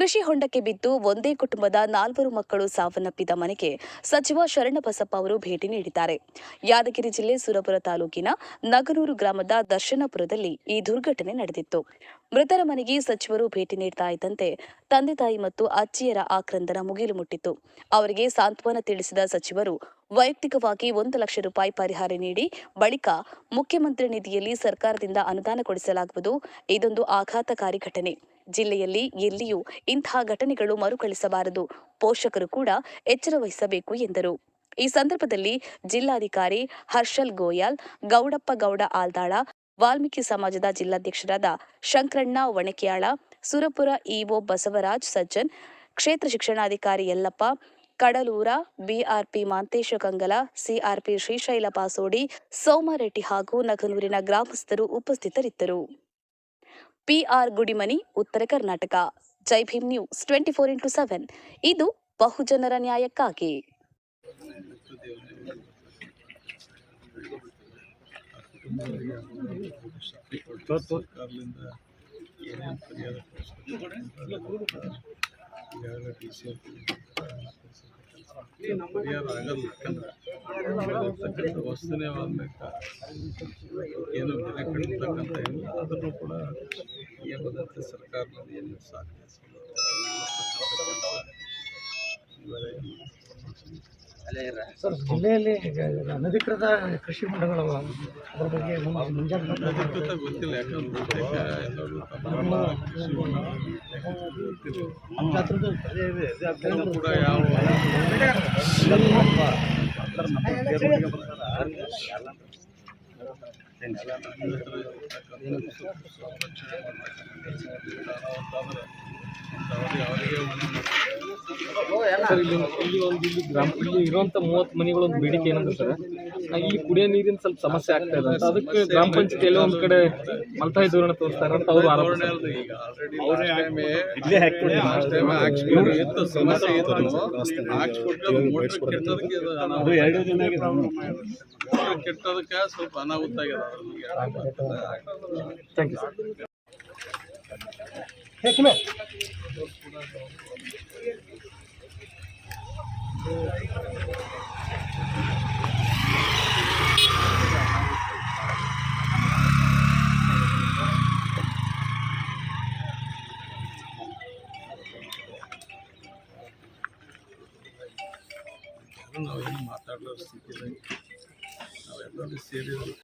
ಕೃಷಿ ಹೊಂಡಕ್ಕೆ ಬಿದ್ದು ಒಂದೇ ಕುಟುಂಬದ 4 ಮಕ್ಕಳು ಸಾವನ್ನಪ್ಪಿದ ಮನೆಗೆ ಸಚಿವ ಶರಣಬಸಪ್ಪ ಅವರು ಭೇಟಿ ನೀಡಿದ್ದಾರೆ. ಯಾದಗಿರಿ ಜಿಲ್ಲೆ ಸುರಪುರ ತಾಲೂಕಿನ ನಗನೂರು ಗ್ರಾಮದ ದರ್ಶನಪುರದಲ್ಲಿ ಈ ದುರ್ಘಟನೆ ನಡೆದಿತ್ತು. ಮೃತರ ಮನೆಗೆ ಸಚಿವರು ಭೇಟಿ ನೀಡ್ತಾ ಇದ್ದಂತೆ ತಂದೆ ತಾಯಿ ಮತ್ತು ಅಜ್ಜಿಯರ ಆಕ್ರಂದನ ಮುಗಿಲು ಮುಟ್ಟಿತ್ತು. ಅವರಿಗೆ ಸಾಂತ್ವನ ತಿಳಿಸಿದ ಸಚಿವರು ವೈಯಕ್ತಿಕವಾಗಿ 1 ಲಕ್ಷ ರೂಪಾಯಿ ಪರಿಹಾರ ನೀಡಿ ಬಳಿಕ ಮುಖ್ಯಮಂತ್ರಿ ನಿಧಿಯಲ್ಲಿ ಸರ್ಕಾರದಿಂದ ಅನುದಾನ ಕೊಡಿಸಲಾಗುವುದು. ಇದೊಂದು ಆಘಾತಕಾರಿ ಘಟನೆ. ಜಿಲ್ಲೆಯಲ್ಲಿ ಎಲ್ಲಿಯೂ ಇಂತಹ ಘಟನೆಗಳು ಮರುಕಳಿಸಬಾರದು. ಪೋಷಕರು ಕೂಡ ಎಚ್ಚರ ವಹಿಸಬೇಕು ಎಂದರು. ಈ ಸಂದರ್ಭದಲ್ಲಿ ಜಿಲ್ಲಾಧಿಕಾರಿ ಹರ್ಷಲ್ ಗೋಯಾಲ್, ಗೌಡಪ್ಪ ಗೌಡ ಆಲ್ದಾಳ, ವಾಲ್ಮೀಕಿ ಸಮಾಜದ ಜಿಲ್ಲಾಧ್ಯಕ್ಷರಾದ ಶಂಕರಣ್ಣ ವಣಕ್ಯಾಳ, ಸುರಪುರ ಇಒ ಬಸವರಾಜ್ ಸಜ್ಜನ್, ಕ್ಷೇತ್ರ ಶಿಕ್ಷಣಾಧಿಕಾರಿ ಯಲ್ಲಪ್ಪ ಕಡಲೂರ, ಬಿಆರ್ಪಿ ಮಾಂತೇಶ ಕಂಗಲ, ಸಿಆರ್ಪಿ ಶ್ರೀಶೈಲ ಪಾಸೋಡಿ, ಸೋಮರೆಡ್ಡಿ ಹಾಗೂ ನಗನೂರಿನ ಗ್ರಾಮಸ್ಥರು ಉಪಸ್ಥಿತರಿದ್ದರು. ಪಿಆರ್ ಗುಡಿಮನಿ, ಉತ್ತರ ಕರ್ನಾಟಕ. ಜೈ ಭೀಮ್ ನ್ಯೂಸ್ 24x7 ಇದು ಬಹುಜನರ ನ್ಯಾಯಕ್ಕಾಗಿ. ಪರಿಹಾರ ಆಗಲ್ಲ. ಯಾಕಂದ್ರೆ ವಸ್ತುನೇ ಏನು ಬೆಲೆ ಕಡಿತಕ್ಕಂಥ ಇಲ್ಲ. ಆದರೂ ಕೂಡ ಏನಾದಂತೆ ಸರ್ಕಾರದಲ್ಲಿ ಏನು ಸಾಧ್ಯ ಸರ್, ಜಿಲ್ಲೆಯಲ್ಲಿ ಅನಧಿಕೃತ ಕೃಷಿ ಹೊಂಡಗಳು ಅದರ ಬಗ್ಗೆ ಅಧಿಕೃತ ಗೊತ್ತಿಲ್ಲ. ಯಾಕಂದ್ರೆ ಕೂಡ ಯಾವ ಸರ್, ಇಲ್ಲಿ ಇರುವಂತ 30 ಮನೆಗಳ ಒಂದು ಬೇಡಿಕೆ ಏನಂದ್ರೆ ಸರ್, ಈ ಕುಡಿಯೋ ನೀರಿನ ಸ್ವಲ್ಪ ಸಮಸ್ಯೆ ಆಗ್ತಾ ಇದೆ ಅಂತ. ಅದಕ್ಕೆ ಗ್ರಾಮ ಪಂಚಾಯತ್ ಎಲ್ಲೋ ಒಂದ್ ಕಡೆ ಮಲ್ತಾಯಿ ಧೋರಣೆ ತೋರಿಸ್ತಾರೆ ಅಂತ ಅವರು ಆರೋಪ. ಸಮಸ್ಯೆ ಕೆಟ್ಟದಕ್ಕೆ ಸ್ವಲ್ಪ ಅನಾಹುತ ಆಗಿದೆ. Thank you sir. ನಾವೇನು ಮಾತಾಡೋ ಸ್ಥಿತಿ ನಾವೆಲ್ಲರೂ ಸೇರಿ